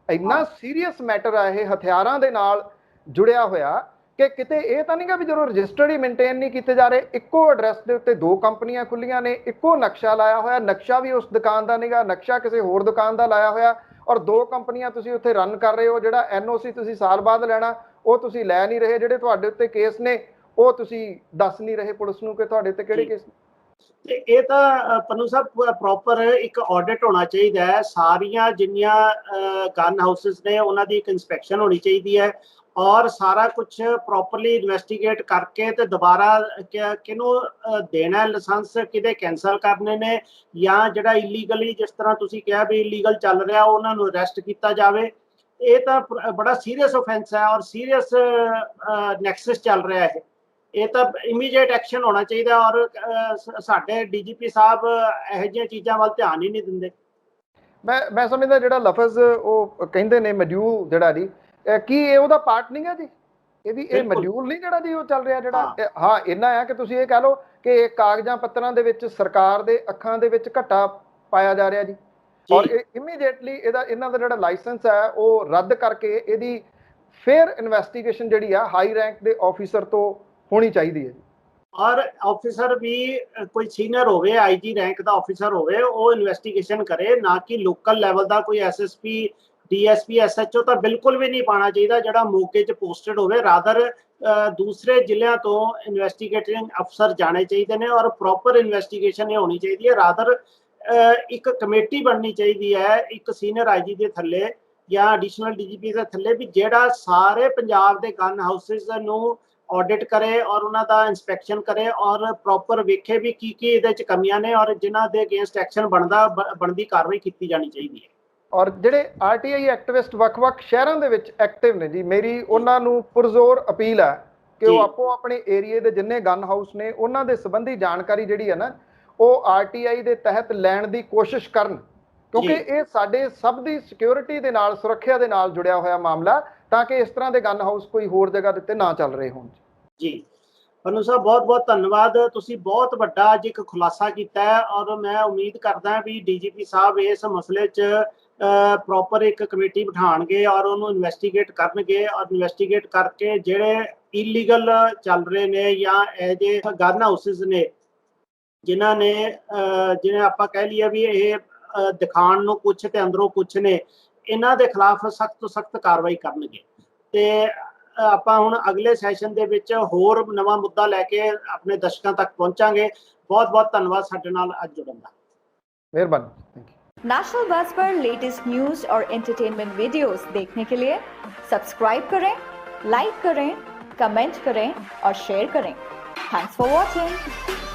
ਇੰਨਾ ਸੀਰੀਅਸ ਮੈਟਰ ਆ ਇਹ ਹਥਿਆਰਾਂ ਦੇ ਨਾਲ ਜੁੜਿਆ ਹੋਇਆ ਕਿ ਕਿਤੇ ਇਹ ਤਾਂ ਨਹੀਂਗਾ ਵੀ ਜਦੋਂ ਰਜਿਸਟਰਡ ਹੀ ਮੇਨਟੇਨ ਨਹੀਂ ਕੀਤੇ ਜਾ ਰਹੇ। ਇੱਕੋ ਐਡਰੈਸ ਦੇ ਉੱਤੇ 2 ਕੰਪਨੀਆਂ ਖੁੱਲੀਆਂ ਨੇ, ਇੱਕੋ ਨਕਸ਼ਾ ਲਾਇਆ ਹੋਇਆ, ਨਕਸ਼ਾ ਵੀ ਉਸ ਦੁਕਾਨ ਦਾ ਨਹੀਂਗਾ, ਨਕਸ਼ਾ ਕਿਸੇ ਹੋਰ ਦੁਕਾਨ ਦਾ ਲਾਇਆ ਹੋਇਆ, ਔਰ 2 ਕੰਪਨੀਆਂ ਤੁਸੀਂ ਉੱਥੇ ਰਨ ਕਰ ਰਹੇ ਹੋ। ਜਿਹੜਾ NOC ਤੁਸੀਂ ਸਾਲ ਬਾਅਦ ਲੈਣਾ ਉਹ ਤੁਸੀਂ ਲੈ ਨਹੀਂ ਰਹੇ, ਜਿਹੜੇ ਤੁਹਾਡੇ ਉੱਤੇ ਕੇਸ ਨੇ ਉਹ ਤੁਸੀਂ ਦੱਸ ਨਹੀਂ ਰਹੇ ਪੁਲਿਸ ਨੂੰ ਕਿ ਤੁਹਾਡੇ ਉੱਤੇ ਕਿਹੜੇ ਕੇਸ। ਤੇ ਇਹ ਤਾਂ ਪੰਨੂ ਸਾਹਿਬ ਪ੍ਰੋਪਰ ਇੱਕ ਆਡਿਟ ਹੋਣਾ ਚਾਹੀਦਾ ਹੈ, ਸਾਰੀਆਂ ਜਿੰਨੀਆਂ ਗਨ ਹਾਊਸਿਸ ਨੇ ਉਹਨਾਂ ਦੀ ਇੱਕ ਇਨਸਪੈਕਸ਼ਨ ਹੋਣੀ ਚਾਹੀਦੀ ਹੈ, ਔਰ ਸਾਰਾ ਕੁਝ ਪ੍ਰੋਪਰਲੀ ਇਨਵੈਸਟੀਗੇਟ ਕਰਕੇ ਤੇ ਦੁਬਾਰਾ ਕਿਹਨੂੰ ਦੇਣਾ ਲਾਇਸੈਂਸ, ਕਿਹਦੇ ਕੈਂਸਲ ਕਰਨੇ ਨੇ, ਜਾਂ ਜਿਹੜਾ ਇਲੀਗਲੀ ਜਿਸ ਤਰ੍ਹਾਂ ਤੁਸੀਂ ਕਿਹਾ ਵੀ ਇਲੀਗਲ ਚੱਲ ਰਿਹਾ ਉਹਨਾਂ ਨੂੰ ਅਰੈਸਟ ਕੀਤਾ ਜਾਵੇ। ਇਹ ਤਾਂ ਬੜਾ ਸੀਰੀਅਸ ਆਫੈਂਸ ਹੈ ਔਰ ਸੀਰੀਅਸ ਨੈਕਸਸ ਚੱਲ ਰਿਹਾ ਹੈ। ਇਹ ਤਾਂ ਇਮੀਡੀਏਟ ਐਕਸ਼ਨ ਹੋਣਾ ਚਾਹੀਦਾ ਔਰ ਸਾਡੇ DGP ਸਾਹਿਬ ਇਹੋ ਜਿਹੀਆਂ ਚੀਜ਼ਾਂ ਵੱਲ ਧਿਆਨ ਹੀ ਨਹੀਂ ਦਿੰਦੇ। ਮੈਂ ਸਮਝਦਾ ਜਿਹੜਾ ਲਫ਼ਜ਼ ਉਹ ਕਹਿੰਦੇ ਨੇ ਮੋਡਿਊਲ ਜਿਹੜਾ ਜੀ, ਕੀ ਇਹ ਉਹਦਾ ਪਾਰਟ ਨਹੀਂ ਹੈ ਜੀ? ਇਹ ਵੀ ਇਹ ਮੋਡਿਊਲ ਨਹੀਂ ਜਿਹੜਾ ਜੀ ਉਹ ਚੱਲ ਰਿਹਾ ਜਿਹੜਾ। ਹਾਂ, ਇੰਨਾ ਹੈ ਕਿ ਤੁਸੀਂ ਇਹ ਕਹਿ ਲਓ ਕਿ ਇਹ ਕਾਗਜ਼ਾਂ ਪੱਤਰਾਂ ਦੇ ਵਿੱਚ ਸਰਕਾਰ ਦੇ ਅੱਖਾਂ ਦੇ ਵਿੱਚ ਘੱਟਾ ਪਾਇਆ ਜਾ ਰਿਹਾ ਜੀ, ਔਰ ਇਹ ਇਮੀਡੀਏਟਲੀ ਇਹਨਾਂ ਦਾ ਜਿਹੜਾ ਲਾਇਸੈਂਸ ਹੈ ਉਹ ਰੱਦ ਕਰਕੇ ਇਹਦੀ ਫੇਅਰ ਇਨਵੈਸਟੀਗੇਸ਼ਨ ਜਿਹੜੀ ਆ ਹਾਈ ਰੈਂਕ ਦੇ ਆਫੀਸਰ ਤੋਂ ਹੋਣੀ ਚਾਹੀਦੀ ਹੈ। ਔਰ ਆਫੀਸਰ ਵੀ ਕੋਈ ਸੀਨੀਅਰ ਹੋਵੇ, IG ਰੈਂਕ ਦਾ ਆਫੀਸਰ ਹੋਵੇ, ਉਹ ਇਨਵੈਸਟੀਗੇਸ਼ਨ ਕਰੇ, ਨਾ ਕਿ ਲੋਕਲ ਲੈਵਲ ਦਾ ਕੋਈ SSP DSP SHO ਤਾਂ ਬਿਲਕੁਲ ਵੀ ਨਹੀਂ ਪਾਣਾ ਚਾਹੀਦਾ ਜਿਹੜਾ ਮੌਕੇ 'ਚ ਪੋਸਟਡ ਹੋਵੇ। ਰਾਦਰ ਦੂਸਰੇ ਜ਼ਿਲ੍ਹਿਆਂ ਤੋਂ ਇਨਵੈਸਟੀਗੇਟਿੰਗ ਅਫਸਰ ਜਾਣੇ ਚਾਹੀਦੇ ਨੇ ਔਰ ਪ੍ਰੋਪਰ ਇਨਵੈਸਟੀਗੇਸ਼ਨ ਇਹ ਹੋਣੀ ਚਾਹੀਦੀ ਹੈ। ਰਾਦਰ ਇੱਕ ਕਮੇਟੀ ਬਣਨੀ ਚਾਹੀਦੀ ਹੈ ਇੱਕ ਸੀਨੀਅਰ IG ਦੇ ਥੱਲੇ ਜਾਂ ਐਡੀਸ਼ਨਲ DGP ਦੇ ਥੱਲੇ, ਵੀ ਜਿਹੜਾ ਸਾਰੇ ਪੰਜਾਬ ਦੇ ਗਨ ਹਾਊਸਿਸ ਨੂੰ ਆਡਿਟ ਕਰੇ ਔਰ ਉਹਨਾਂ ਦਾ ਇਨਸਪੈਕਸ਼ਨ ਕਰੇ ਔਰ ਪ੍ਰੋਪਰ ਵੇਖੇ ਵੀ ਕੀ ਇਹਦੇ 'ਚ ਕਮੀਆਂ ਨੇ ਔਰ ਜਿਨ੍ਹਾਂ ਦੇ ਅਗੇਂਸਟ ਐਕਸ਼ਨ ਬਣਦੀ ਕਾਰਵਾਈ ਕੀਤੀ ਜਾਣੀ ਚਾਹੀਦੀ ਹੈ। ਔਰ ਜਿਹੜੇ RTI ਐਕਟਿਵਿਸਟ ਵੱਖ-ਵੱਖ ਸ਼ਹਿਰਾਂ ਦੇ ਵਿੱਚ ਐਕਟਿਵ ਨੇ ਜੀ, ਮੇਰੀ ਉਹਨਾਂ ਨੂੰ ਪੁਰਜ਼ੋਰ ਅਪੀਲ ਹੈ ਕਿ ਉਹ ਆਪੋ ਆਪਣੇ ਏਰੀਏ ਦੇ ਜਿੰਨੇ ਗਨ ਹਾਊਸ ਨੇ ਉਹਨਾਂ ਦੇ ਸੰਬੰਧੀ ਜਾਣਕਾਰੀ ਜਿਹੜੀ ਹੈ ਨਾ ਉਹ RTI ਦੇ ਤਹਿਤ ਲੈਣ ਦੀ ਕੋਸ਼ਿਸ਼ ਕਰਨ, ਕਿਉਂਕਿ ਇਹ ਸਾਡੇ ਸਭ ਦੀ ਸਿਕਿਉਰਿਟੀ ਦੇ ਨਾਲ, ਸੁਰੱਖਿਆ ਦੇ ਨਾਲ ਜੁੜਿਆ ਹੋਇਆ ਮਾਮਲਾ, ਤਾਂ ਕਿ ਇਸ ਤਰ੍ਹਾਂ ਦੇ ਗਨ ਹਾਊਸ ਕੋਈ ਹੋਰ ਜਗ੍ਹਾ ਦੇ ਉੱਤੇ ਨਾ ਚੱਲ ਰਹੇ ਹੋਣ। ਜੀ ਪੰਨੂ ਸਾਹਿਬ, ਬਹੁਤ-ਬਹੁਤ ਧੰਨਵਾਦ। ਤੁਸੀਂ ਬਹੁਤ ਵੱਡਾ ਅੱਜ ਇੱਕ ਖੁਲਾਸਾ ਕੀਤਾ ਹੈ ਔਰ ਮੈਂ ਉਮੀਦ ਕਰਦਾ ਵੀ DGP ਸਾਹਿਬ ਇਸ ਮਸਲੇ 'ਚ ਪ੍ਰੋਪਰ ਇੱਕ ਕਮੇਟੀ ਬਿਠਾਉਣਗੇ ਔਰ ਉਹਨੂੰ ਇਨਵੈਸਟੀਗੇਟ ਕਰਨਗੇ ਔਰ ਇਨਵੈਸਟੀਗੇਟ ਕਰਕੇ ਜਿਹੜੇ ਇਲੀਗਲ ਚੱਲ ਰਹੇ ਨੇ ਜਾਂ ਇਹ ਜੇ ਗਨ ਹਾਊਸਿਸ ਨੇ ਜਿਨ੍ਹਾਂ ਨੇ ਜਿਵੇਂ ਆਪਾਂ ਕਹਿ ਲਈਏ ਵੀ ਇਹ ਦਿਖਾਣ ਨੂੰ ਕੁਛ ਤੇ ਅੰਦਰੋਂ ਕੁਛ ਨੇ, ਇਹਨਾਂ ਦੇ ਖਿਲਾਫ ਸਖਤ ਤੋਂ ਸਖਤ ਕਾਰਵਾਈ ਕਰਨਗੇ। ਤੇ ਆਪਾਂ ਹੁਣ ਅਗਲੇ ਸੈਸ਼ਨ ਦੇ ਵਿੱਚ ਹੋਰ ਨਵਾਂ ਮੁੱਦਾ ਲੈ ਕੇ ਆਪਣੇ ਦਰਸ਼ਕਾਂ ਤੱਕ ਪਹੁੰਚਾਂਗੇ। ਬਹੁਤ-ਬਹੁਤ ਧੰਨਵਾਦ ਸਾਡੇ ਨਾਲ ਅੱਜ ਜੁੜਨ ਦਾ। ਮਿਹਰਬਾਨੀ। नेशनल बस पर लेटेस्ट न्यूज और एंटरटेनमेंट वीडियोस देखने के लिए सब्सक्राइब करें, लाइक करें, कमेंट करें और शेयर करें। Thanks for watching.